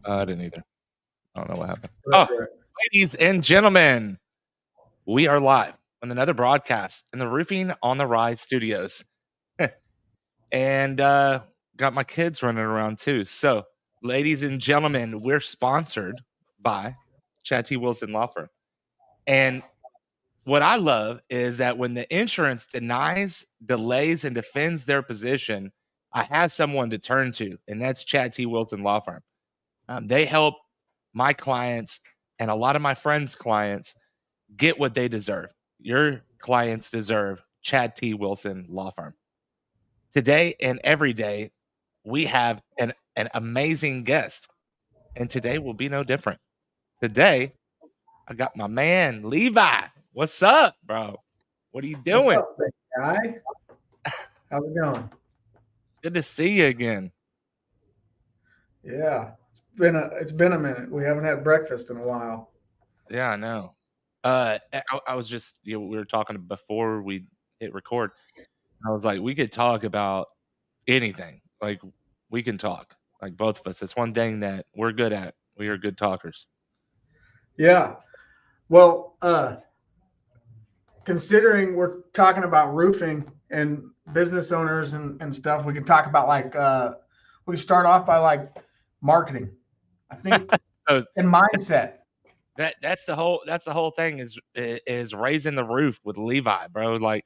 I didn't either. I don't know what happened. Right. Ladies and gentlemen, we are live on another broadcast in the Roofing on the Rise studios. And got my kids running around too. So, ladies and gentlemen, we're sponsored by Chad T. Wilson Law Firm. And what I love is that when the insurance denies, delays, and defends their position, I have someone to turn to, and that's Chad T. Wilson Law Firm. They help my clients and a lot of my friends' clients get what they deserve. Your clients deserve Chad T. Wilson Law Firm. Today and every day, we have an amazing guest, and today will be no different. Today, I got my man, Levi. What's up, bro? What are you doing? What's up, big guy? How's it going? Good to see you again. Yeah, it's been a minute. We haven't had breakfast in a while. Yeah, I know. I was just, we were talking before we hit record. I was like, we could talk about anything. Like, we can talk, like both of us. It's one thing that we're good at. We are good talkers. Yeah. Well, considering we're talking about roofing and business owners and stuff, we can talk about we can start off by marketing. I think So and mindset. that's the whole thing is raising the roof with Levi, bro. Like,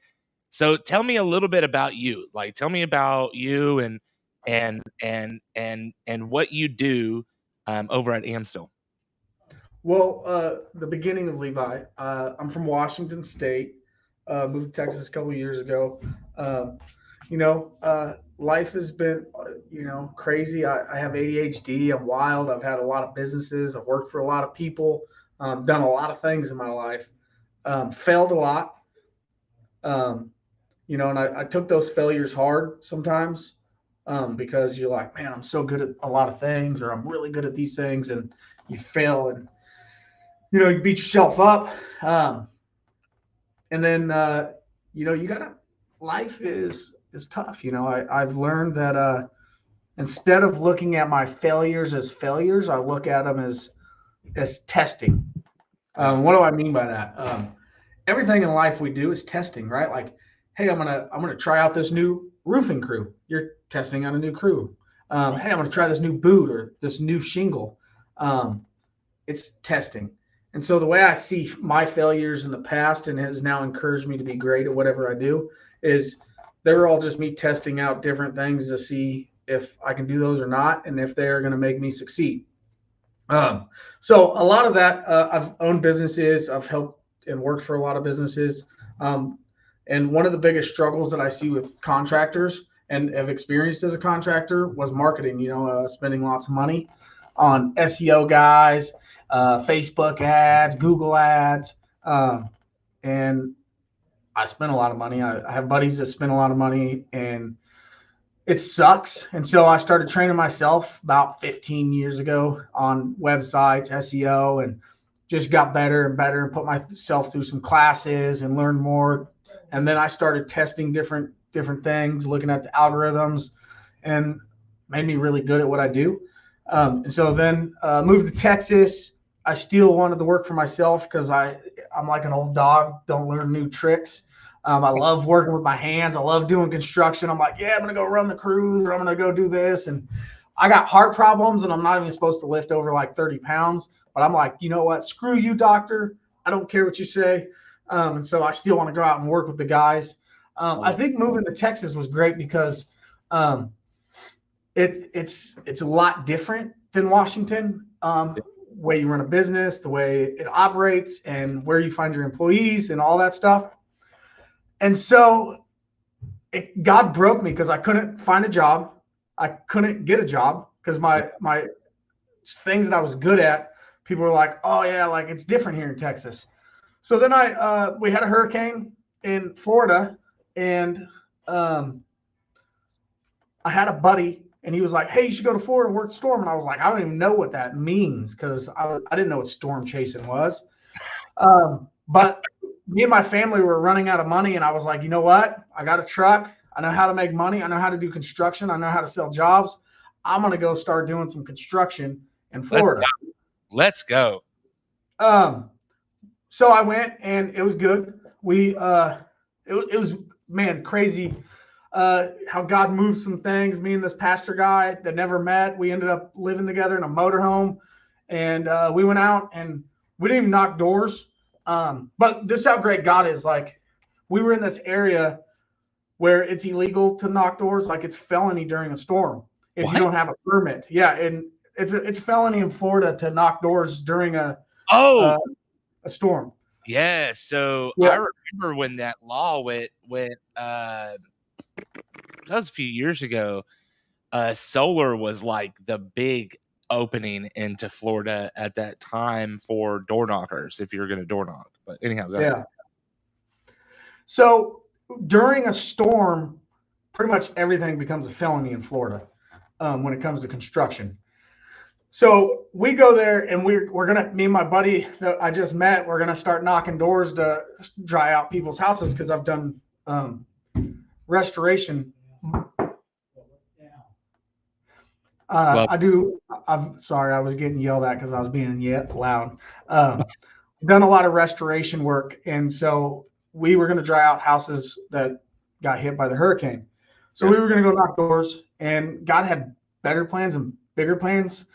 so tell me a little bit about you. Like, tell me about you and what you do over at Amstel. Well, the beginning of Levi. I'm from Washington State. Moved to Texas a couple of years ago. Um, life has been, crazy. I have ADHD. I'm wild. I've had a lot of businesses. I've worked for a lot of people. Done a lot of things in my life. Failed a lot. Um, and I took those failures hard sometimes because you're like, man, I'm so good at a lot of things, or I'm really good at these things, and you fail and you beat yourself up. And then you gotta life is tough. I've learned that instead of looking at my failures as failures, I look at them as testing. What do I mean by that? Everything in life we do is testing, right? Like, hey, I'm gonna try out this new roofing crew. You're testing on a new crew. Hey, I'm gonna try this new boot or this new shingle. It's testing. And so the way I see my failures in the past and has now encouraged me to be great at whatever I do is they're all just me testing out different things to see if I can do those or not, and if they're going to make me succeed. So a lot of that, I've owned businesses, I've helped and worked for a lot of businesses. And one of the biggest struggles that I see with contractors and have experienced as a contractor was marketing, spending lots of money on SEO guys, Facebook ads, Google ads. And I spent a lot of money. I have buddies that spend a lot of money, and it sucks. And so I started training myself about 15 years ago on websites, SEO, and just got better and better and put myself through some classes and learned more. And then I started testing different things, looking at the algorithms, and made me really good at what I do. And so then moved to Texas. I still wanted to work for myself because I'm like an old dog, don't learn new tricks. I love working with my hands. I love doing construction. I'm like, yeah, I'm going to go run the crews, or I'm going to go do this. And I got heart problems, and I'm not even supposed to lift over like 30 pounds. But I'm like, you know what? Screw you, doctor. I don't care what you say. And so I still want to go out and work with the guys. I think moving to Texas was great because it's a lot different than Washington. Way you run a business, the way it operates, and where you find your employees and all that stuff. And so God broke me because I couldn't find a job. I couldn't get a job because my things that I was good at, people were like, oh yeah, like it's different here in Texas. So then we had a hurricane in Florida, and I had a buddy, and he was like, hey, you should go to Florida and work the storm. And I was like, I don't even know what that means because I didn't know what storm chasing was. But me and my family were running out of money, and I was like, you know what? I got a truck. I know how to make money. I know how to do construction. I know how to sell jobs. I'm going to go start doing some construction in Let's Florida. go. Let's go. So I went and it was good. It was, man, crazy how God moved some things. Me and this pastor guy that never met, we ended up living together in a motorhome, and we went out and we didn't even knock doors. But this is how great God is. Like, we were in this area where it's illegal to knock doors, like it's felony during a storm if you What? don't have a permit. Yeah, and it's felony in Florida to knock doors during Oh, a storm. yeah. So I Yeah, remember when that law went that was a few years ago. Solar was like the big opening into Florida at that time for door knockers if you're going to door knock. But anyhow, go ahead. yeah. So during a storm, pretty much everything becomes a felony in Florida when it comes to construction. So we go there and we're gonna, me and my buddy that I just met, we're gonna start knocking doors to dry out people's houses because I've done restoration. Well, I do. I'm sorry, I was getting yelled at because I was being loud. Done a lot of restoration work, and so we were going to dry out houses that got hit by the hurricane. So yeah. we were going to go knock doors, and God had better plans and bigger plans.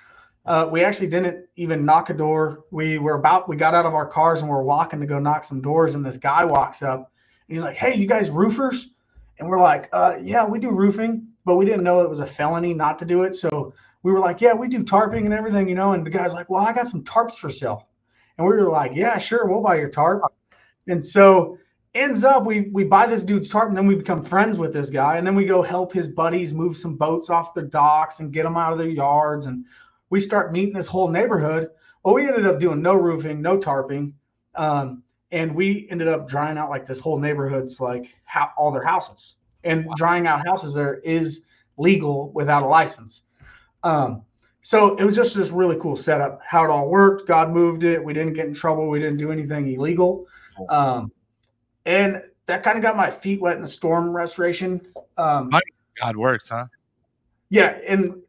We actually didn't even knock a door. We got out of our cars and we're walking to go knock some doors, and this guy walks up. And he's like, "Hey, you guys roofers?" And we're like, "Yeah, we do roofing," but we didn't know it was a felony not to do it. So we were like, "Yeah, we do tarping and everything, you know." And the guy's like, "Well, I got some tarps for sale." And we were like, "Yeah, sure, we'll buy your tarp." And so ends up we buy this dude's tarp, and then we become friends with this guy, and then we go help his buddies move some boats off their docks and get them out of their yards, and we start meeting this whole neighborhood. Well, we ended up doing no roofing, no tarping, and we ended up drying out like this whole neighborhood's like all their houses. And drying out houses there is legal without a license. Um, so it was just this really cool setup, how it all worked. God moved it. We didn't get in trouble. We didn't do anything illegal. And that kind of got my feet wet in the storm restoration. God works, huh? Yeah. And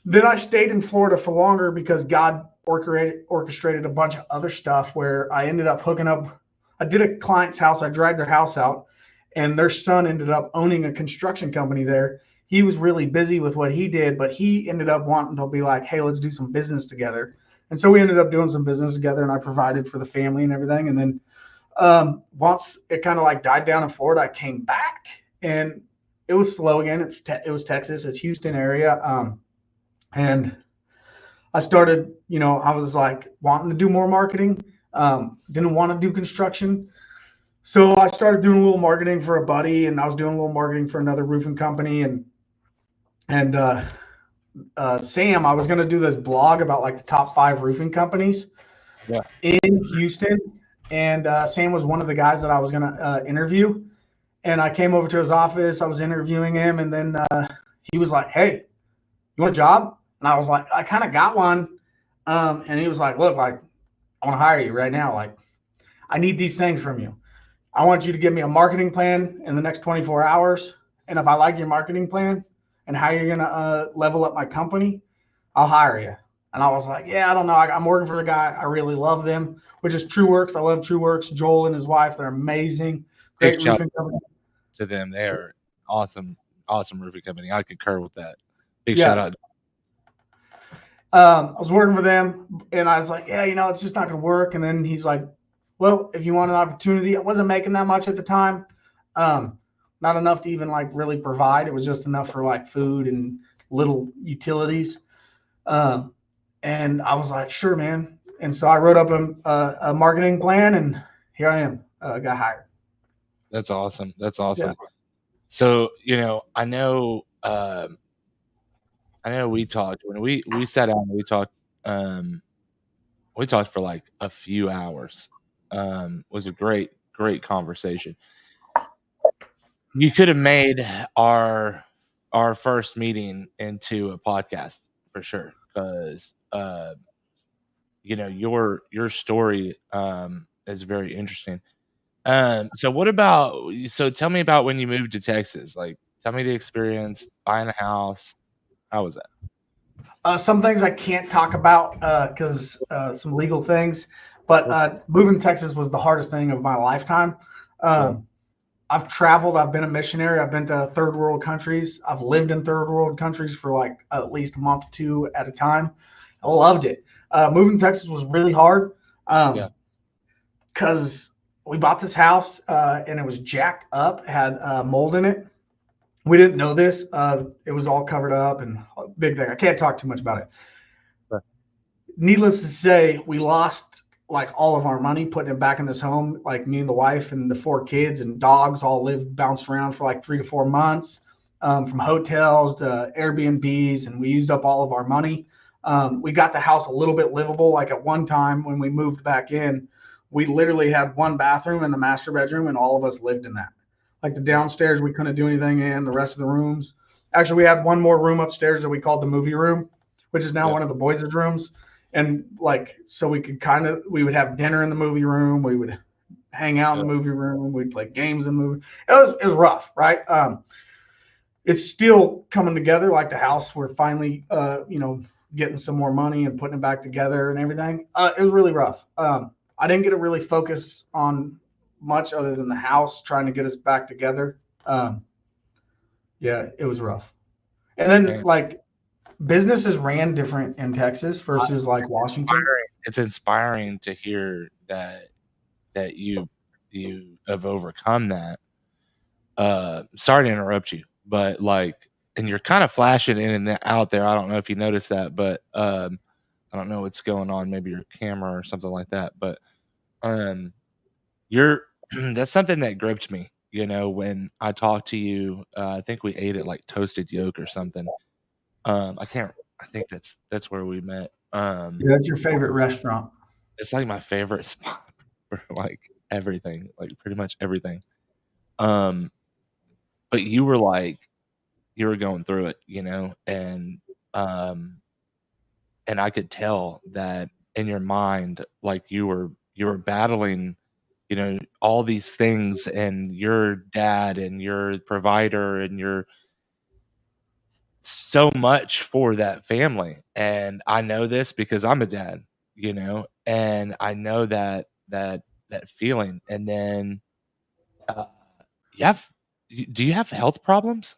then I stayed in Florida for longer because God orchestrated a bunch of other stuff where I ended up hooking up. I did a client's house. I dragged their house out, and their son ended up owning a construction company there. He was really busy with what he did, but he ended up wanting to be like, "Hey, let's do some business together." And so we ended up doing some business together, and I provided for the family and everything. And then once it kind of like died down in Florida, I came back, and it was slow again. It was Texas, it's Houston area, and I started, I was like wanting to do more marketing. Didn't want to do construction. So I started doing a little marketing for a buddy, and I was doing a little marketing for another roofing company. And Sam, I was going to do this blog about like the top 5 roofing companies in Houston. And Sam was one of the guys that I was going to interview. And I came over to his office. I was interviewing him. And then he was like, "Hey, you want a job?" And I was like, "I kind of got one." And he was like, "Look, like, I want to hire you right now. Like, I need these things from you. I want you to give me a marketing plan in the next 24 hours. And if I like your marketing plan and how you're going to level up my company, I'll hire you." And I was like, "Yeah, I don't know. I'm working for a guy. I really love them," which is TrueWorks. I love TrueWorks. Joel and his wife, they're amazing. Great Big shout roofing company. to them. They are awesome roofing company. I concur with that. Big Yeah. shout out. I was working for them, and I was like, "Yeah, it's just not going to work." And then he's like, "Well, if you want an opportunity," I wasn't making that much at the time. Not enough to even like really provide. It was just enough for like food and little utilities. And I was like, "Sure, man." And so I wrote up a marketing plan, and here I am. Got hired. That's awesome. That's awesome. Yeah. So, I know we talked when we sat down, we talked for like a few hours. Was a great conversation. You could have made our first meeting into a podcast for sure, because your story is very interesting. So tell me about when you moved to Texas. Like, tell me the experience buying a house. How was that? Some things I can't talk about because some legal things. But moving to Texas was the hardest thing of my lifetime. Yeah. Um, I've traveled. I've been a missionary. I've been to third world countries. I've lived in third world countries for like at least a month, 2 at a time. I loved it. Moving to Texas was really hard Yeah. because we bought this house and it was jacked up, had mold in it. We didn't know this. It was all covered up and big thing. I can't talk too much about it. But, Needless to say, we lost like all of our money putting it back in this home. Like me and the wife and the 4 kids and dogs all lived, bounced around for like 3 to 4 months, from hotels to Airbnbs, and we used up all of our money. We got the house a little bit livable. Like at one time when we moved back in, we literally had one bathroom in the master bedroom, and all of us lived in that. Like the downstairs, we couldn't do anything in. The rest of the rooms, actually, we had one more room upstairs that we called the movie room, which is now yeah. one of the boys' rooms. And like, so we could we would have dinner in the movie room. We would hang out in Yeah. the movie room. We'd play games in the movie. It was rough, right? It's still coming together. Like the house, we're finally, getting some more money and putting it back together and everything. It was really rough. I didn't get to really focus on much other than the house, trying to get us back together. Um, yeah, it was rough. And then Man, like businesses ran different in Texas versus like Washington. it's inspiring to hear that you have overcome that. Sorry to interrupt you, but like, and you're kind of flashing in and out there. I don't know if you noticed that, but I don't know what's going on. Maybe your camera or something like that. But um, you're that's something that gripped me. You know, when I talked to you, I think we ate at like Toasted Yolk or something. I can't. I think that's where we met. Yeah, that's your favorite restaurant. It's like my favorite spot for like everything, like pretty much everything. Um, but you were like you were going through it, you know, um, and I could tell that in your mind, like you were battling, you know, all these things, and your dad and your provider and your so much for that family. And I know this because I'm a dad, you know, and I know that feeling. And then uh, you have do you have health problems?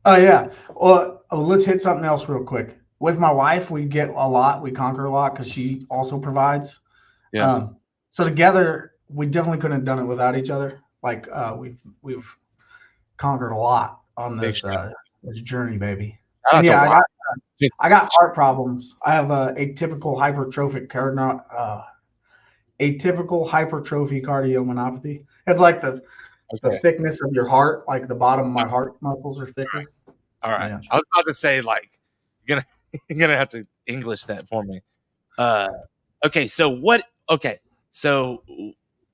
Oh yeah. Well, let's hit something else real quick. With my wife, we get a lot. We conquer a lot because she also provides. Yeah, Um, so together, we definitely couldn't have done it without each other. Like we've conquered a lot on big this journey, baby. shout And out to yeah, Wyatt. Just I got heart problems. I have atypical atypical hypertrophy cardiomyopathy. It's like the okay. thickness of your heart, like the bottom of my heart muscles are thicker. All right. Yeah. I was about to say, like, you're gonna you're gonna have to English that for me. Uh, okay, so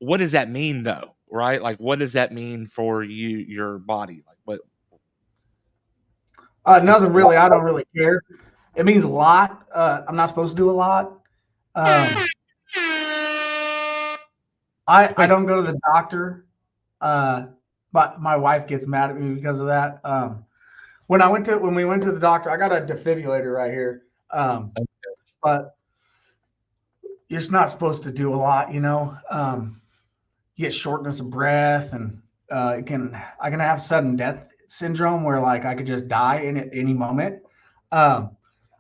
what does that mean though, right? Like, what does that mean for your body? Like, what Nothing explain really. I don't really care. It means a lot. I'm not supposed to do a lot. Um, I wait, don't go to the doctor. But my wife gets mad at me because of that. When we went to the doctor, I got a defibrillator right here. But you're just not supposed to do a lot, you know. You get shortness of breath, and I can have sudden death syndrome where like I could just die in at any moment. Um,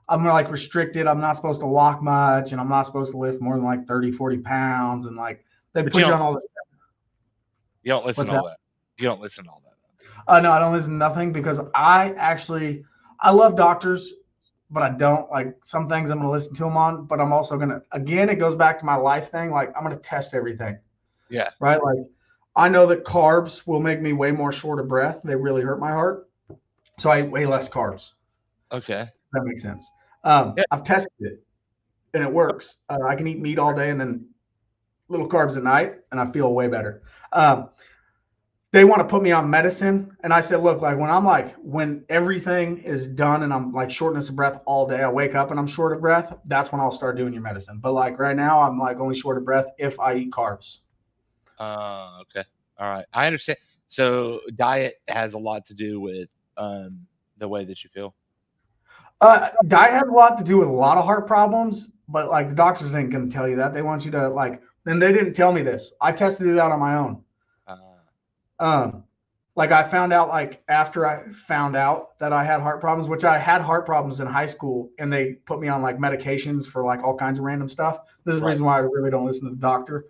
I'm like restricted. I'm not supposed to walk much, and I'm not supposed to lift more than like 30, 40 pounds. And like they but put you on all this. you don't listen What's to that? all that. You don't listen to all that. No, I don't listen to nothing because I love doctors, but I don't like some things I'm going to listen to them on. But I'm also going to, again, it goes back to my life thing. Like I'm going to test everything, Yeah. right? Like I know that carbs will make me way more short of breath. They really hurt my heart. So I eat way less carbs. Okay. That makes sense. Yeah. I've tested it and it works. I can eat meat all day and then little carbs at night and I feel way better. They want to put me on medicine. And I said, look, like when everything is done and I'm like shortness of breath all day, I wake up and I'm short of breath. That's when I'll start doing your medicine. But like right now, I'm like only short of breath if I eat carbs. Okay. All right. I understand. So diet has a lot to do with the way that you feel. Diet has a lot to do with a lot of heart problems, but like the doctors ain't going to tell you that. They want you to like, and they didn't tell me this. I tested it out on my own. Uh, Um, like I found out like after I found out that I had heart problems, which I had heart problems in high school, and they put me on like medications for like all kinds of random stuff. This is the right. reason why I really don't listen to the doctor.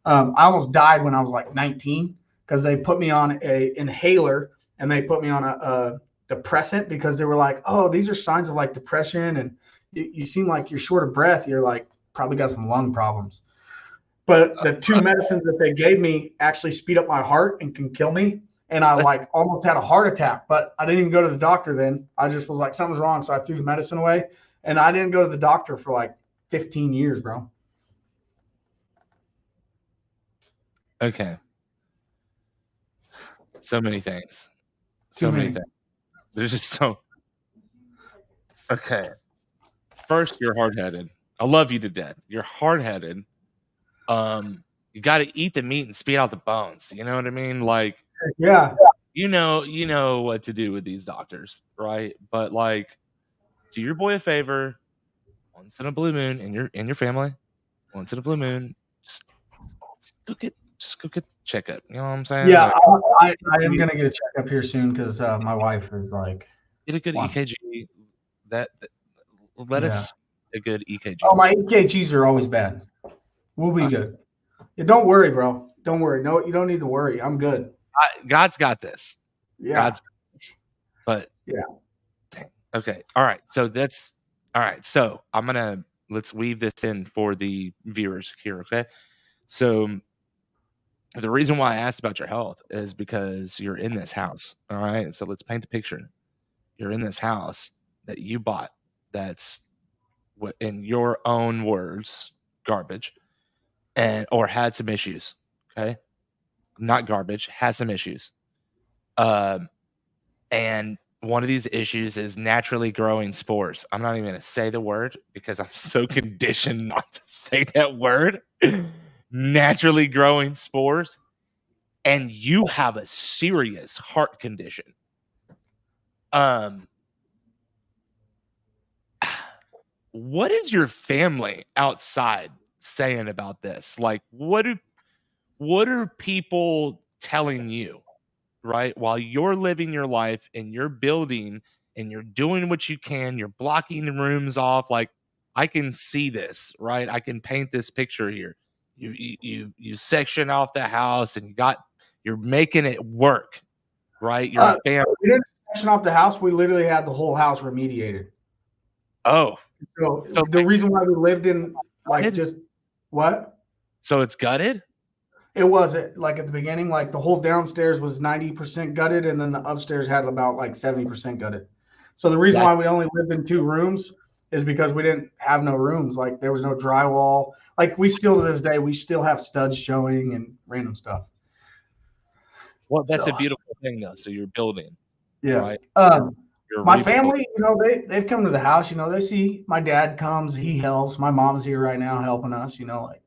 I almost died when I was like 19 because they put me on a inhaler and they put me on a depressant because they were like, oh, these are signs of like depression and you seem like you're short of breath. You're like probably got some lung problems. But the two Uh, medicines that they gave me actually speed up my heart and can kill me. And I let's- like almost had a heart attack, but I didn't even go to the doctor then. I just was like, something's wrong. So I threw the medicine away and I didn't go to the doctor for like 15 years, bro. okay. So many things. Too So many many. things. There's just so. Okay. First, you're hard headed. I love you to death. You're hard headed. You got to eat the meat and spit out the bones. You know what I mean? Like, Yeah. you know what to do with these doctors, right? But like, do your boy a favor once in a blue moon, and your family once in a blue moon, just, just go get the checkup. You know what I'm saying? Yeah, Like, I am gonna get a checkup here soon because my wife is like, get a good want, EKG. That let yeah. us a good EKG. Oh, my EKGs are always bad. We'll be good. Yeah, don't worry, bro. Don't worry. No, you don't need to worry. I'm good. God's got this. Yeah, God's got this. But yeah. dang. Okay. All right. So that's all right. So let's weave this in for the viewers here. Okay. So the reason why I asked about your health is because you're in this house. All right. So let's paint the picture. You're in this house that you bought that's what in your own words, garbage and or had some issues. Okay. Not garbage, has some issues. Um, and one of these issues is naturally growing spores. I'm not even going to say the word because I'm so conditioned not to say that word. Naturally growing spores. And you have a serious heart condition. Um, what is your family outside saying about this? Like, what are people telling you? Right? While you're living your life and you're building and you're doing what you can, you're blocking the rooms off. Like I can see this, right? I can paint this picture here. You section off the house and you're making it work, right? You're a family. We didn't section off the house. We literally had the whole house remediated. Oh, So so the reason why we lived in like gutted? just what? So it's gutted? It wasn't like at the beginning, like the whole downstairs was 90% gutted, and then the upstairs had about like 70% gutted. So the reason That why we only lived in 2 rooms is because we didn't have no rooms. Like there was no drywall. Like we still to this day, we still have studs showing and random stuff. well, that's a So beautiful thing though. So you're building, yeah. right? You're My rebuilding. family, they've come to the house. They see my dad comes, he helps. My mom's here right now helping us. Like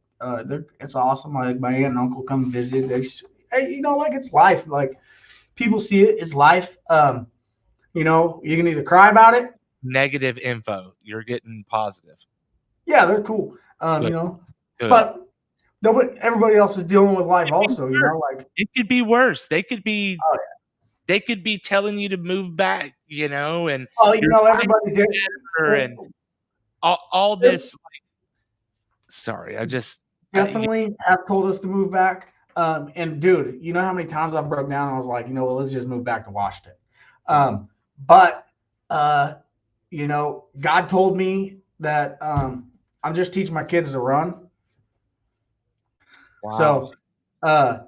it's awesome. Like my aunt and uncle come visit. Hey, like it's life. Like people see it, it's life. You can either cry about it. Negative info. You're getting positive. Yeah, they're cool. Good. Good. But nobody, everybody else is dealing with life It could be also. worse. Like It could be worse. oh, They could be telling you to move back, and oh, your life everybody did. is better and all this. Sorry, I just Definitely have told us to move back. And dude, you know how many times I've broke down and I was like, well, let's just move back to Washington. But God told me that I'm just teaching my kids to run. wow. So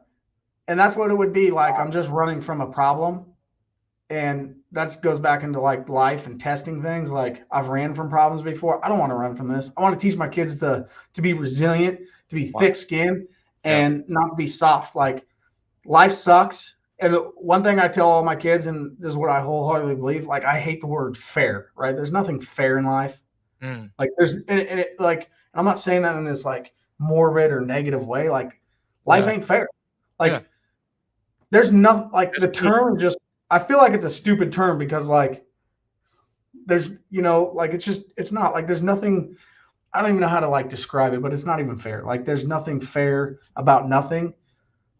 and that's what it would be like. I'm just running from a problem. And that goes back into like life and testing things. Like I've ran from problems before. I don't want to run from this. I want to teach my kids to be resilient, to be thick-skinned, and not be soft. Like life sucks. And the one thing I tell all my kids, and this is what I wholeheartedly believe, like I hate the word fair, right? There's nothing fair in life. Like there's and it like I'm not saying that in this like morbid or negative way. Like life ain't fair. Like there's nothing like the term just I feel like it's a stupid term because like there's, like, it's not like there's nothing. I don't even know how to like describe it, but it's not even fair. Like there's nothing fair about nothing.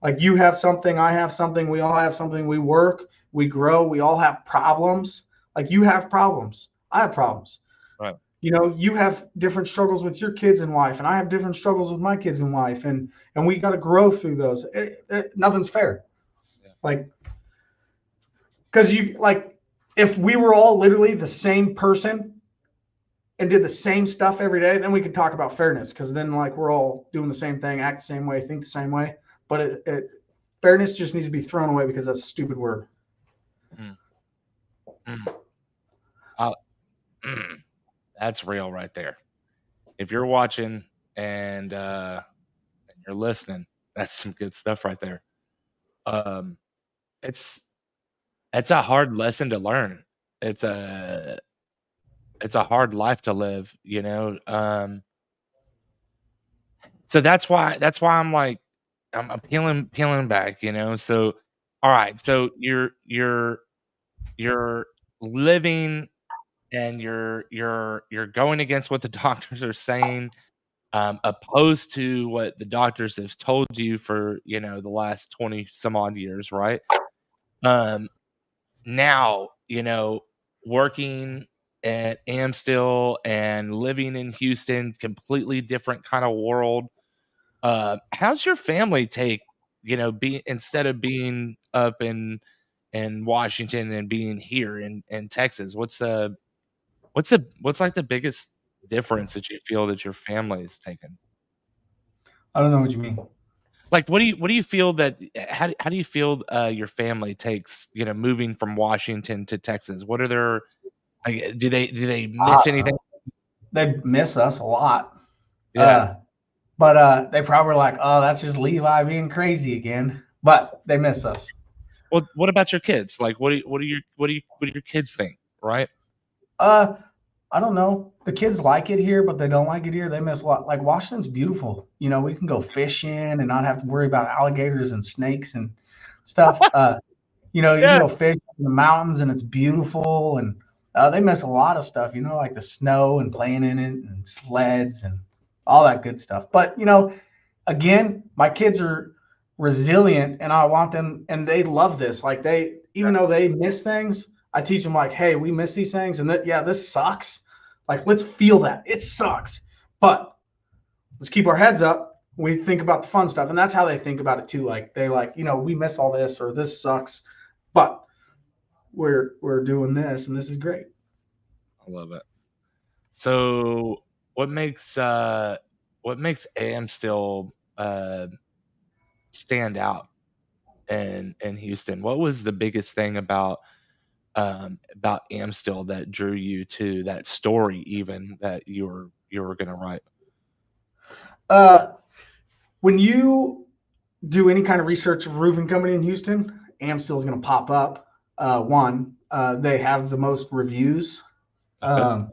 Like you have something, I have something, we all have something, we work, we grow, we all have problems. Like you have problems, I have problems. Right. You have different struggles with your kids and wife, and I have different struggles with my kids and wife, and we got to grow through those. Nothing's fair. Yeah. Like, because you like, if we were all literally the same person and did the same stuff every day, then we could talk about fairness. Because then like we're all doing the same thing, act the same way, think the same way. But fairness just needs to be thrown away because that's a stupid word. Mm. Mm. Uh, that's real right there. If you're watching and you're listening, that's some good stuff right there. Um, it's a hard lesson to learn. It's a hard life to live, you know. So that's why I'm like I'm peeling back, you know. So all right, so you're living and you're going against what the doctors are saying, opposed to what the doctors have told you for, the last 20 some odd years, right? Um, Now, working at Amstel and living in Houston, completely different kind of world. How's your family take, be instead of being up in Washington and being here in Texas? What's like the biggest difference that you feel that your family is taking? I don't know what you mean. Like, what do you feel that how do you feel, your family takes, moving from Washington to Texas? What are their like, do they miss anything? They miss us a lot. Yeah. But they probably like, oh, that's just Levi being crazy again. But they miss us. Well, what about your kids? Like, what do your kids think, right? Uh, I don't know. The kids like it here, but they don't like it here. They miss a lot. Like Washington's beautiful. We can go fishing and not have to worry about alligators and snakes and stuff. You can Yeah. go fish in the mountains and it's beautiful. And they miss a lot of stuff. Like the snow and playing in it and sleds and all that good stuff. But again, my kids are resilient and I want them, and they love this. Like even though they miss things, I teach them like, hey, we miss these things and that, yeah, this sucks. Like, let's feel that. It sucks. But let's keep our heads up. We think about the fun stuff. And that's how they think about it too. Like they we miss all this or this sucks, but we're doing this and this is great. I love it. So, what makes AM still, stand out in Houston? What was the biggest thing about Amstel that drew you to that story even that you were gonna write? Uh, when you do any kind of research of roofing company in Houston, Amstel is going to pop up. They have the most reviews. Okay.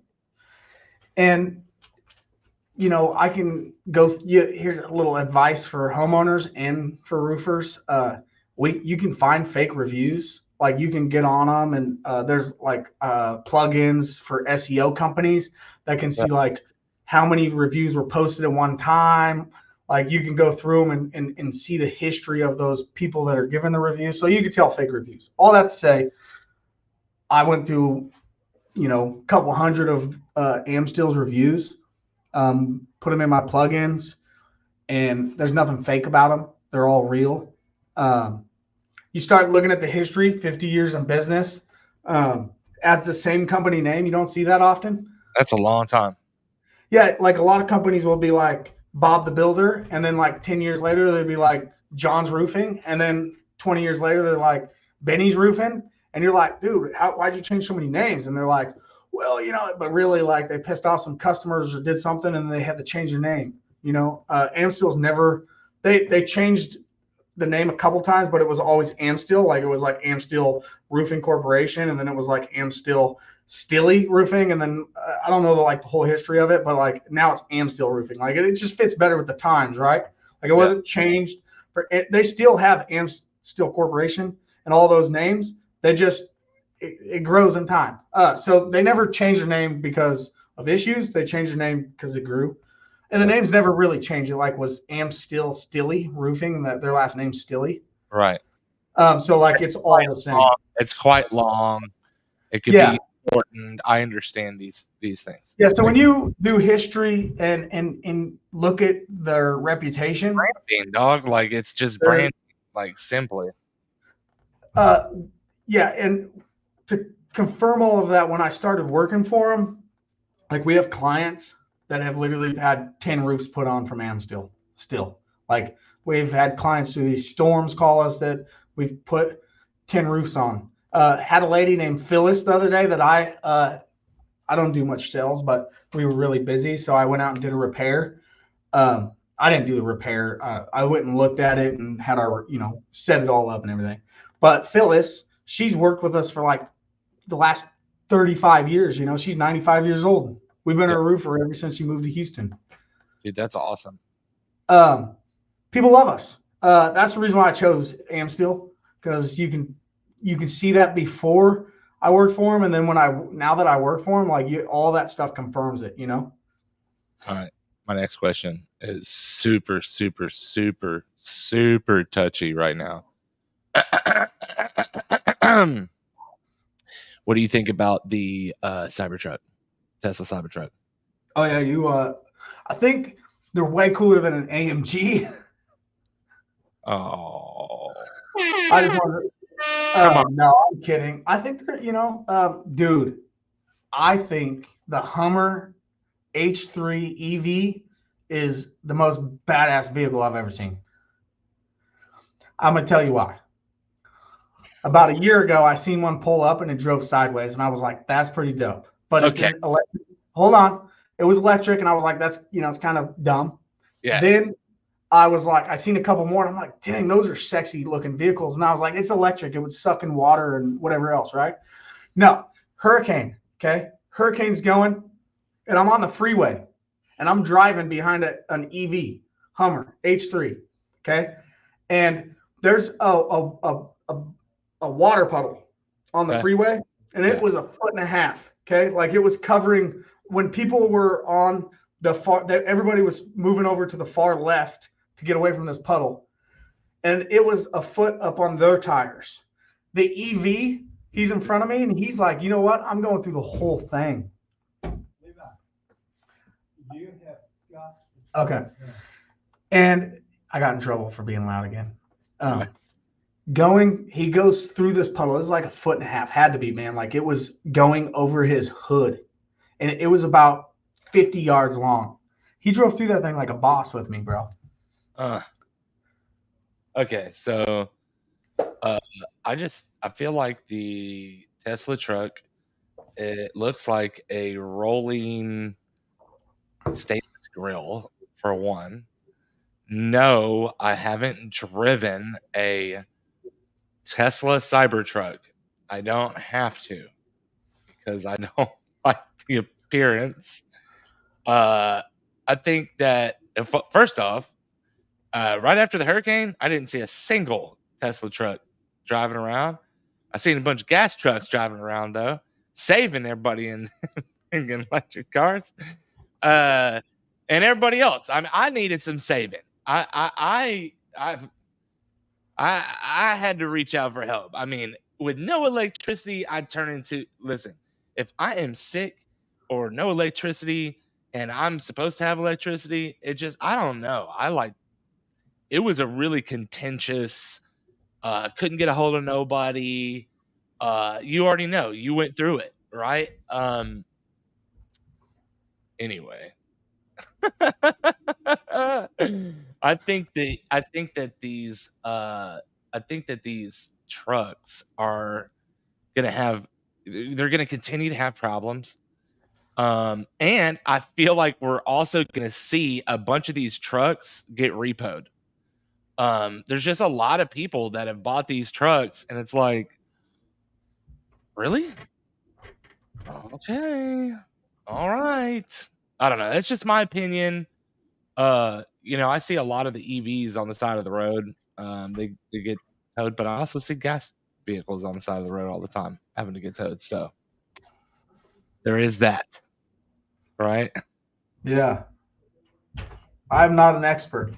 And I can go. Here's a little advice for homeowners and for roofers. You can find fake reviews. Like you can get on them, and there's like plugins for SEO companies that can Yeah, see like how many reviews were posted at one time. Like you can go through them and see the history of those people that are giving the reviews, so you can tell fake reviews. All that to say, I went through a couple hundred of Amstel's reviews, put them in my plugins, and there's nothing fake about them. They're all real. Um, you start looking at the history, 50 years in business, as the same company name. You don't see that often. that's a long time. Yeah, like a lot of companies will be like Bob the Builder, and then like 10 years later, they'd be like John's Roofing, and then 20 years later, they're like Benny's Roofing. And you're like, dude, why'd you change so many names? And they're like, well, but really, like they pissed off some customers or did something, and they had to change their name. Amstel's never they changed the name a couple times, but it was always Amstel. Like it was like Amstel Roofing Corporation, and then it was like Amstel Stilly Roofing, and then I don't know the whole history of it, but like now it's Amstel Roofing. Like it just fits better with the times, right? Like it Yeah. wasn't changed. They still have Amstel Corporation and all those names. They just it grows in time. So they never changed their name because of issues. They changed their name because it grew. And the names never really changed. It like was Amstill Stilly Roofing, and that their last name's Stilly. Right. So like it's all the same. It's quite long. It could Yeah. be important. I understand these things. Yeah. So when you do history and look at their reputation, Branding, dog, like it's just branding, like simply. Yeah, and to confirm all of that, when I started working for them, like we have clients that have literally had 10 roofs put on from Amstill still. Like we've had clients through these storms call us that we've put 10 roofs on. Had a lady named Phyllis the other day that I don't do much sales, but we were really busy, so I went out and did a repair. I didn't do the repair. I went and looked at it and had our, set it all up and everything. But Phyllis, she's worked with us for like the last 35 years. She's 95 years old. We've been her roofer ever since she moved to Houston. Dude, that's awesome. People love us. That's the reason why I chose Amstill, because you can see that before I worked for him, and then now that I work for him, like all that stuff confirms it. All right. My next question is super, super, super, super touchy right now. What do you think about the Cybertruck, Tesla Cybertruck? Oh yeah, I think they're way cooler than an AMG. Oh, I just want to. come on. No, I'm kidding. I think they're, dude. I think the Hummer H3 EV is the most badass vehicle I've ever seen. I'm gonna tell you why. About a year ago, I seen one pull up and it drove sideways, and I was like, "That's pretty dope." But it's an electric. Hold on, it was electric, and I was like, "That's it's kind of dumb." Yeah. Then I was like, I seen a couple more, and I'm like, "Dang, those are sexy looking vehicles." And I was like, "It's electric; it would suck in water and whatever else, right?" No, Hurricane. Okay, Hurricane's going, and I'm on the freeway, and I'm driving behind an EV Hummer H3. Okay, and there's a water puddle on the freeway, and it was 1.5 feet. Okay, like it was covering when people were on the far. Everybody was moving over to the far left to get away from this puddle, and it was 1 foot up on their tires. The EV, he's in front of me, and he's like, "You know what? I'm going through the whole thing." Levi, you have got. Okay, and I got in trouble for being loud again. He goes through this puddle. It's like 1.5 feet, had to be, man. Like it was going over his hood, and it was about 50 yards long. He drove through that thing like a boss with me, bro. Okay, so I feel like the Tesla truck, it looks like a rolling stainless grill for one. No, I haven't driven a Tesla Cybertruck. I don't have to because I don't like the appearance. I think that first off, right after the hurricane, I didn't see a single Tesla truck driving around. I seen a bunch of gas trucks driving around though, saving everybody in electric cars, and everybody else. I mean, I needed some saving. I had to reach out for help. I mean, with no electricity, I'd turn into listen. If I am sick or no electricity, and I'm supposed to have electricity, I don't know. It was a really contentious. Couldn't get a hold of nobody. You already know. You went through it, right? Anyway, I think that these trucks are gonna have. They're gonna continue to have problems. And I feel like we're also gonna see a bunch of these trucks get repoed. There's just a lot of people that have bought these trucks, and it's like, really? Okay. All right. I don't know. That's just my opinion. I see a lot of the EVs on the side of the road. They get towed, but I also see gas vehicles on the side of the road all the time, having to get towed. So there is that, right? Yeah. I'm not an expert.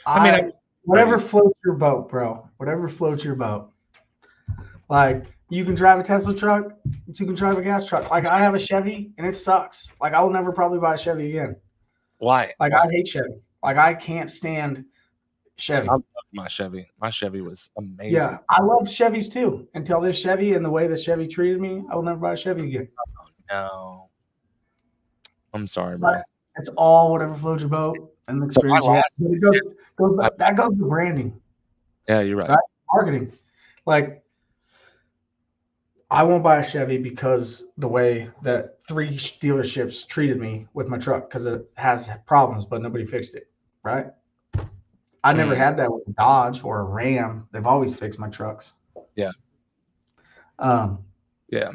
I mean, Whatever floats your boat, bro. Whatever floats your boat. Like, you can drive a Tesla truck, you can drive a gas truck. Like, I have a Chevy and it sucks. Like, I will never probably buy a Chevy again. why? Like, I hate Chevy. Like, I can't stand Chevy. I love my Chevy. My Chevy was amazing. Yeah, I love Chevys too. Until this Chevy and the way that Chevy treated me, I will never buy a Chevy again. Oh, no. I'm sorry, bro. It's all whatever floats your boat and the experience you have. That goes to branding. Yeah, you're right. Right? Marketing. Like, I won't buy a Chevy because the way that 3 dealerships treated me with my truck, because it has problems, but nobody fixed it. Right? I never had that with a Dodge or a Ram. They've always fixed my trucks. Yeah. Yeah.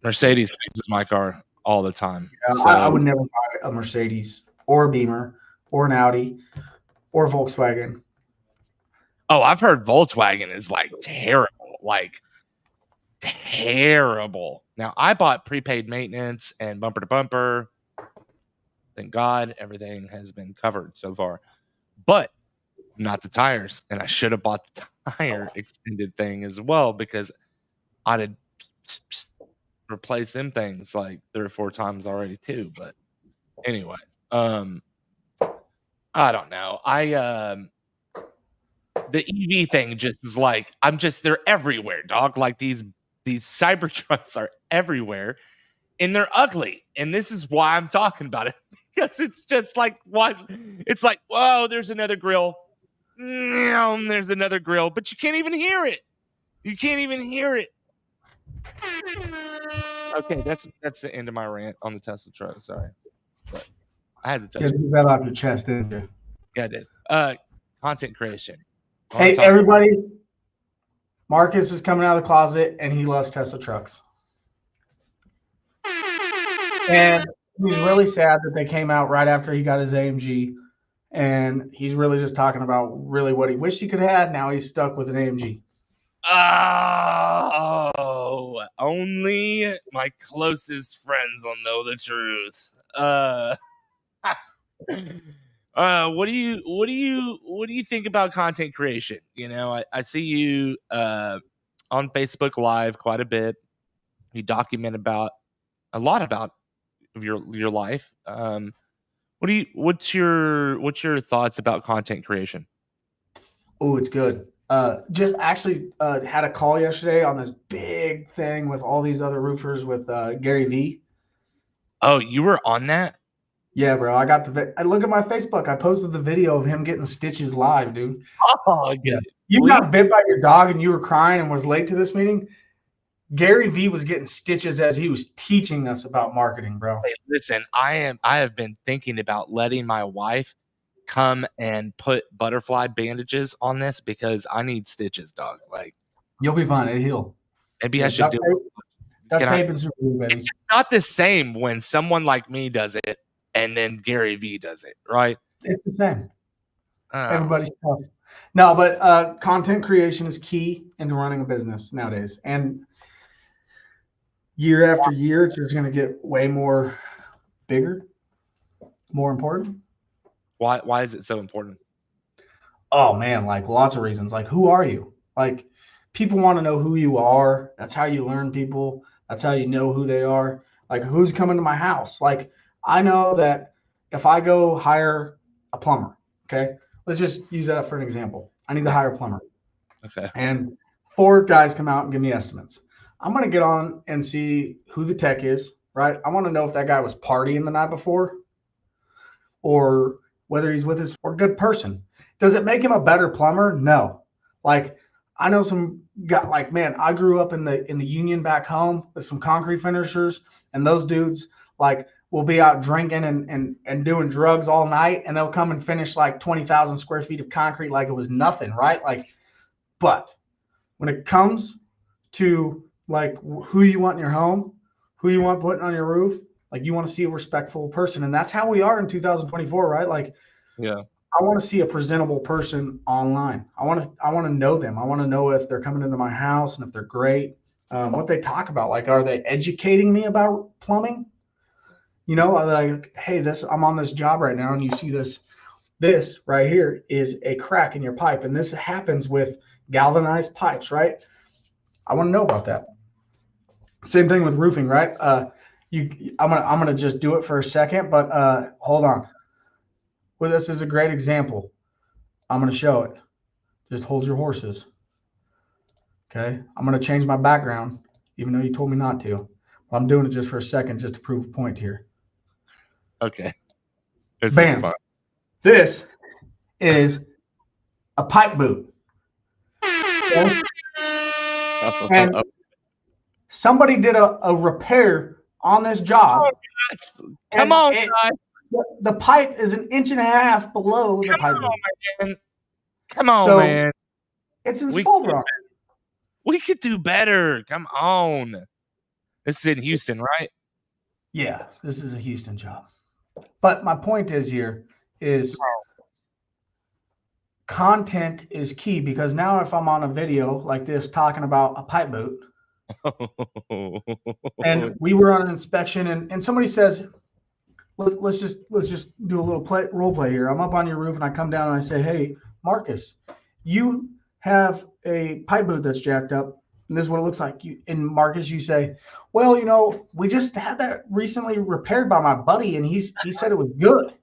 Mercedes fixes my car all the time. Yeah, so, I would never buy a Mercedes or a Beamer or an Audi or a Volkswagen. Oh, I've heard Volkswagen is like terrible. Like terrible. Now, I bought prepaid maintenance and bumper to bumper. Thank God everything has been covered so far. But not the tires. And I should have bought the tire extended thing as well, because I'd have replaced them things like 3 or 4 times already too. But anyway, I don't know. The EV thing just is like, they're everywhere, dog. Like these Cybertrucks are everywhere and they're ugly. And this is why I'm talking about it, because it's just like, what? It's like, whoa, there's another grill. There's another grill, but you can't even hear it. You can't even hear it. Okay, that's the end of my rant on the Tesla truck. Sorry, but I had to touch it. Get that off your chest, didn't you? Yeah, I did. Content creation. Hey, everybody. Marcus is coming out of the closet, and he loves Tesla trucks. And he's really sad that they came out right after he got his AMG. And he's really just talking about really what he wished he could have had. Now he's stuck with an AMG. Oh, only my closest friends will know the truth. What do you think about content creation? You know, I see you on Facebook Live quite a bit. You document a lot about your life. What's your thoughts about content creation? Oh, it's good. Just actually had a call yesterday on this big thing with all these other roofers with Gary V. Oh, you were on that? Yeah, bro. I got I look at my Facebook. I posted the video of him getting stitches live, dude. Oh, yeah. You got bit by your dog and you were crying and was late to this meeting. Gary V was getting stitches as he was teaching us about marketing, bro. Hey, listen, I have been thinking about letting my wife come and put butterfly bandages on this because I need stitches, dog. Like, you'll be fine. It'll heal. Maybe I should do it. Duct tape and super glue, baby. It's not the same when someone like me does it and then Gary V does it, right? It's the same. Everybody's tough. No, but content creation is key into running a business nowadays. And year after year, it's just going to get way more bigger, more important. Why is it so important? Oh, man, like lots of reasons. Like, who are you? Like, people want to know who you are. That's how you learn people. That's how you know who they are. Like, who's coming to my house? Like, I know that if I go hire a plumber, okay, let's just use that for an example. I need to hire a plumber. Okay. And 4 guys come out and give me estimates. I'm going to get on and see who the tech is, right? I want to know if that guy was partying the night before or whether he's with his or good person. Does it make him a better plumber? No. Like, I know some guy, like, man, I grew up in the union back home with some concrete finishers, and those dudes like will be out drinking and doing drugs all night, and they'll come and finish like 20,000 square feet of concrete like it was nothing, right? Like, but when it comes to like who you want in your home, who you want putting on your roof, like you want to see a respectful person, and that's how we are in 2024, right? Like, yeah, I want to see a presentable person online. I want to know them. I want to know if they're coming into my house and if they're great. What they talk about, like, are they educating me about plumbing? You know, like, hey, I'm on this job right now, and you see this right here is a crack in your pipe, and this happens with galvanized pipes, right? I want to know about that. Same thing with roofing, right? I'm gonna just do it for a second, but hold on. Well, this is a great example. I'm gonna show it. Just hold your horses. Okay. I'm gonna change my background, even though you told me not to. But I'm doing it just for a second, just to prove a point here. Okay. This is Bam. fun. This is a pipe boot. Okay? And somebody did a repair on this job. Come on, guys. The pipe is 1.5 inches below the pipe boot. Man. Come on, man. It's installed wrong. We could do better. Come on. This is in Houston, right? Yeah, this is a Houston job. But my point is here is content is key, because now if I'm on a video like this talking about a pipe boot and we were on an inspection and somebody says, let's just do a little role play here. I'm up on your roof and I come down and I say, hey, Marcus, you have a pipe boot that's jacked up, and this is what it looks like. And Marcus, you say, well, you know, we just had that recently repaired by my buddy, and he said it was good.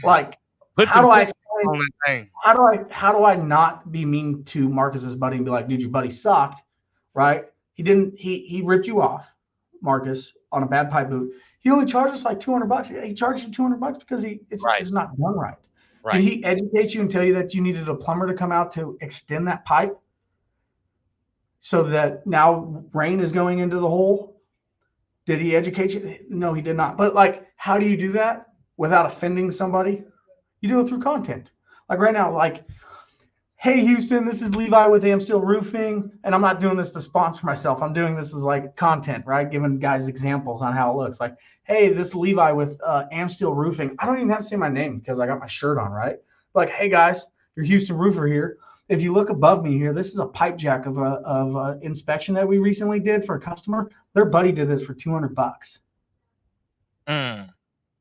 Like, how do I explain? How do I not be mean to Marcus's buddy and be like, dude, your buddy sucked, right? He ripped you off, Marcus, on a bad pipe boot. He only charged us like $200. He charged you $200 because it's not done right. Right. Did he educate you and tell you that you needed a plumber to come out to extend that pipe so that now rain is going into the hole? Did he educate you? No, he did not. But like, how do you do that without offending somebody? You do it through content. Like right now, like, hey, Houston, this is Levi with Amsteel Roofing. And I'm not doing this to sponsor myself. I'm doing this as like content, right? Giving guys examples on how it looks. Like, hey, this is Levi with Amsteel Roofing. I don't even have to say my name because I got my shirt on, right? Like, hey, guys, your Houston roofer here. If you look above me here, this is a pipe jack of a inspection that we recently did for a customer. Their buddy did this for $200.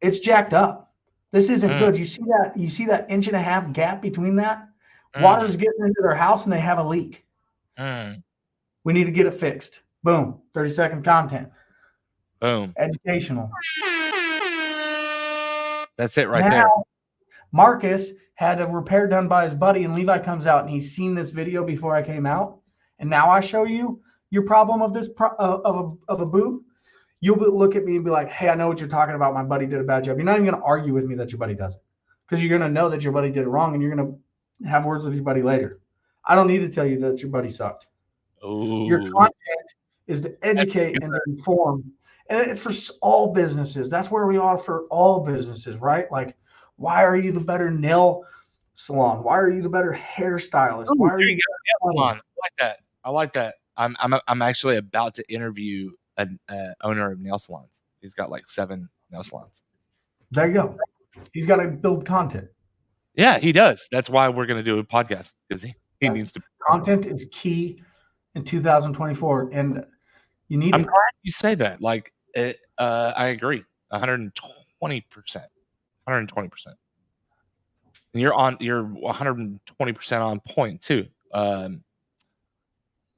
It's jacked up. This isn't good. You see that 1.5 inch gap between that? Water's getting into their house and they have a leak. We need to get it fixed. Boom. 30-second content. Boom. Educational. That's it right there. Marcus had a repair done by his buddy, and Levi comes out and he's seen this video before I came out. And now I show you your problem of this of a boot. You'll look at me and be like, hey, I know what you're talking about. My buddy did a bad job. You're not even going to argue with me that your buddy does it, because you're going to know that your buddy did it wrong, and you're going to have words with your buddy later. I don't need to tell you that your buddy sucked. Ooh. Your content is to educate and to inform. And it's for all businesses. That's where we are for all businesses, right? Like, why are you the better nail salon? Why are you the better hairstylist? Why are you the salon? I like that. I'm actually about to interview an owner of nail salons. He's got like 7 nail salons. There you go. He's got to build content. Yeah, he does. That's why we're going to do a podcast, because he needs to. Content is key in 2024, and you need. I'm glad you say that. Like, I agree, 120%, 120%. And you're 120% on point too.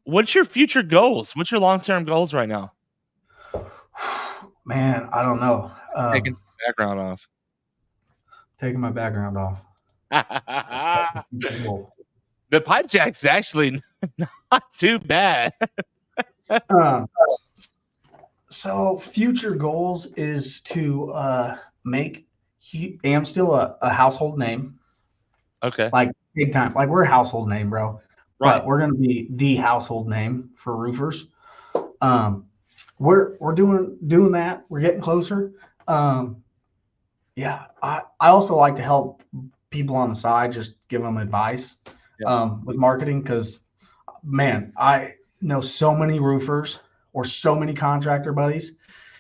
What's your future goals? What's your long-term goals right now? Man, I don't know. Taking my background off. Taking my background off. The pipe jack's actually not too bad. So future goals is to make Amsteel a household name. Okay. Like big time. Like we're a household name, bro. Right. But we're gonna be the household name for roofers. We're doing that. We're getting closer. Yeah. I also like to help people on the side, just give them advice with marketing, because man, I know so many roofers or so many contractor buddies,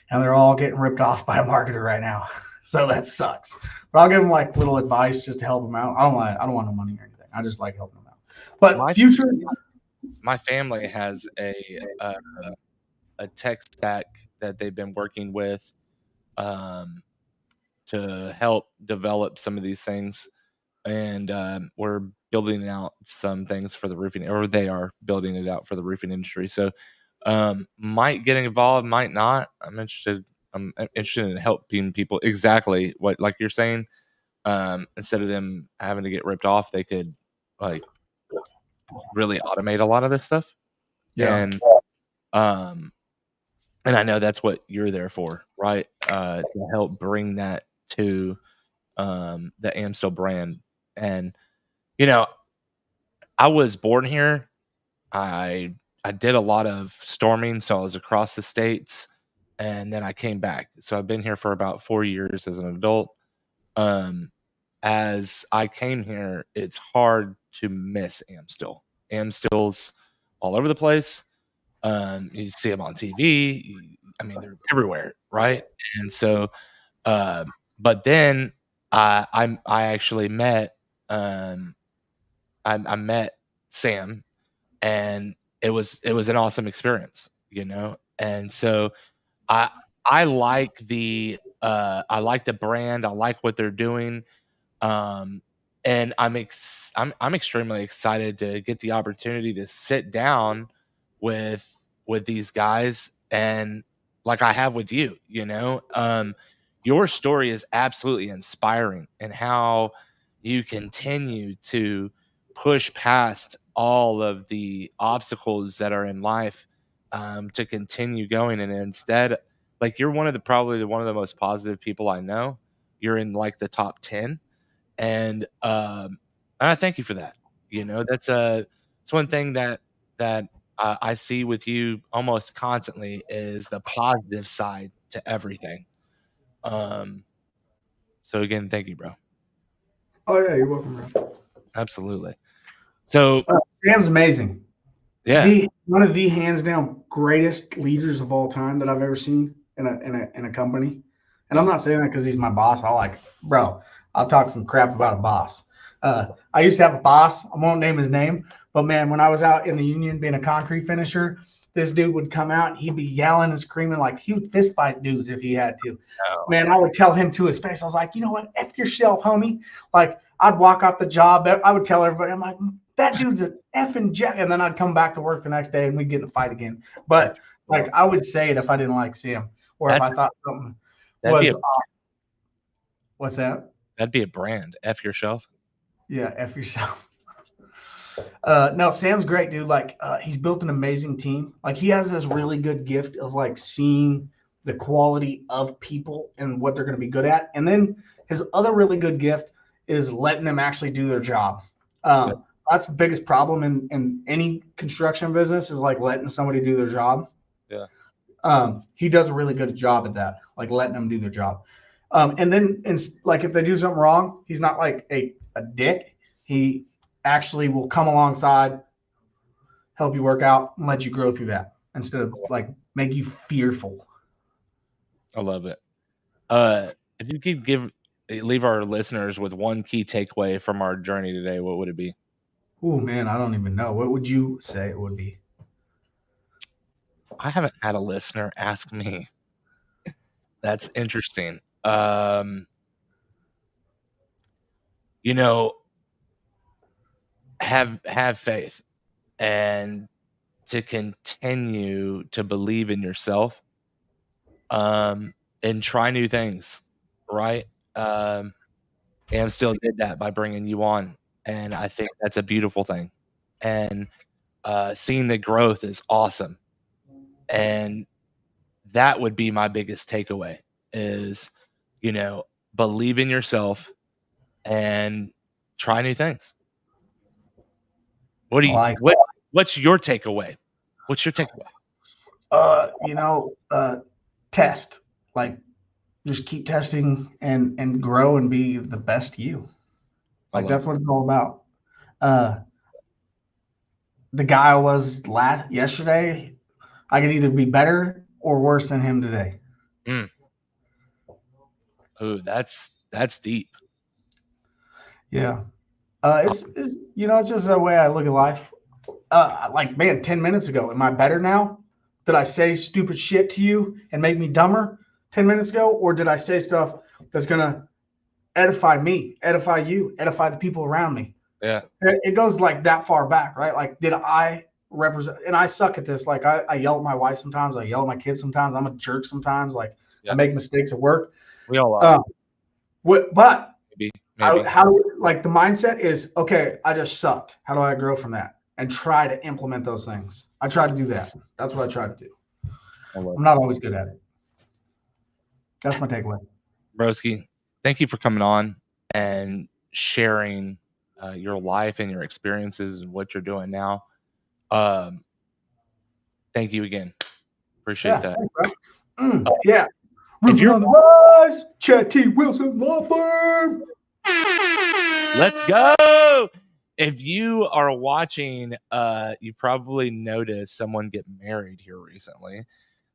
and they're all getting ripped off by a marketer right now. So that sucks. But I'll give them like little advice just to help them out. I don't want no money or anything. I just like helping them out. But My future, my family has a a tech stack that they've been working with um, to help develop some of these things, and we're building out some things for the roofing, or they are building it out for the roofing industry. So, might get involved, might not. I'm interested. I'm interested in helping people exactly what, like you're saying. Instead of them having to get ripped off, they could like really automate a lot of this stuff, yeah. and um, and I know that's what you're there for, right? To help bring that to the Amstel brand. And you know, I was born here. I I did a lot of storming, so I was across the states, and then I came back. So I've been here for about 4 years as an adult. Um, as I came here, it's hard to miss Amstel. Amstel's all over the place. You see them on TV. I mean, they're everywhere, right? And so, but then I actually met um, I met Sam, and it was an awesome experience, you know. And so I I like the brand. I like what they're doing. Um, and I'm extremely excited to get the opportunity to sit down with these guys, and like I have with you, you know. Your story is absolutely inspiring, and how you continue to push past all of the obstacles that are in life, to continue going, and instead, like, you're one of the probably one of the most positive people I know. You're in like the top 10, and I thank you for that. You know, it's one thing that I see with you almost constantly is the positive side to everything. Um, so again, thank you, bro. Oh yeah, you're welcome, bro. Absolutely. So Sam's amazing. yeah, The one of the hands down greatest leaders of all time that I've ever seen in a company. And I'm yeah, not saying that because he's my boss. Bro, I'll talk some crap about a boss. I used to have a boss. I won't name his name, but man, when I was out in the union being a concrete finisher, this dude would come out and he'd be yelling and screaming like he would fist fight dudes if he had to. no, Man, I would tell him to his face. I was like, you know what? F yourself, homie. Like I'd walk off the job. I would tell everybody, I'm like, that dude's an effing jack. And then I'd come back to work the next day and we'd get in a fight again. F But like yourself. I would say it if I didn't like Sam or if I That's thought something that'd be was a what's that? that'd be a brand. F yourself. Yeah, F yourself. No, Sam's great, dude. Like, he's built an amazing team. Like, he has this really good gift of like seeing the quality of people and what they're going to be good at. And then his other really good gift is letting them actually do their job. Yeah, That's the biggest problem in any construction business is like letting somebody do their job. yeah. He does a really good job at that, like letting them do their job. And then, like, if they do something wrong, he's not like a dick. He actually will come alongside, help you work out, and let you grow through that instead of like make you fearful. I love it. If you could leave our listeners with one key takeaway from our journey today, what would it be? Oh man, I don't even know. What would you say it would be? I haven't had a listener ask me. That's interesting. You know, have faith, and to continue to believe in yourself, and try new things, right? Um, and still did that by bringing you on, and I think that's a beautiful thing. And seeing the growth is awesome, and that would be my biggest takeaway is, you know, believe in yourself and try new things. What do you Like, what's your takeaway? What's your takeaway? you know, test. Like, just keep testing and grow and be the best you. I Like love that's what it's all about. Uh, the guy I was yesterday, I could either be better or worse than him today. it. Ooh, that's deep. Yeah. It's it's just the way I look at life. Like, man, 10 minutes ago, am I better now? Did I say stupid shit to you and make me dumber 10 minutes ago? Or did I say stuff that's going to edify me, edify you, edify the people around me? Yeah. It goes like that far back, right? Like, did I represent, and I suck at this. Like, I yell at my wife sometimes. I yell at my kids sometimes. I'm a jerk sometimes. Like, I make mistakes at work. We all are. But Maybe. Like, the mindset is, okay, I just sucked. How do I grow from that? And try to implement those things. I try to do that. That's what I try to do. I'm not always good at it. That's my takeaway. Broski, thank you for coming on and sharing your life and your experiences and what you're doing now. Thank you again. Appreciate that. Thanks, yeah. If you're on the rise, Chad T. Wilson Law Firm. Let's go. If you are watching, you probably noticed someone get married here recently.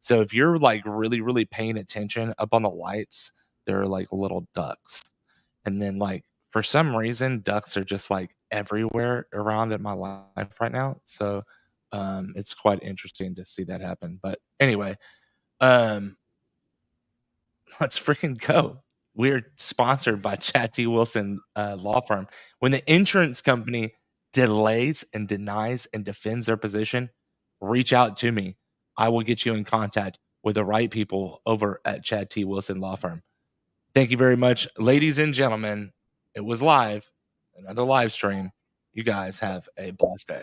So if you're like really, really paying attention up on the lights, there are like little ducks. And then like for some reason, ducks are just like everywhere around in my life right now. So it's quite interesting to see that happen. But anyway, let's freaking go. We're sponsored by Chad T. Wilson Law Firm. When the insurance company delays and denies and defends their position, reach out to me. I will get you in contact with the right people over at Chad T. Wilson Law Firm. Thank you very much, ladies and gentlemen. It was live, another live stream. You guys have a blessed day.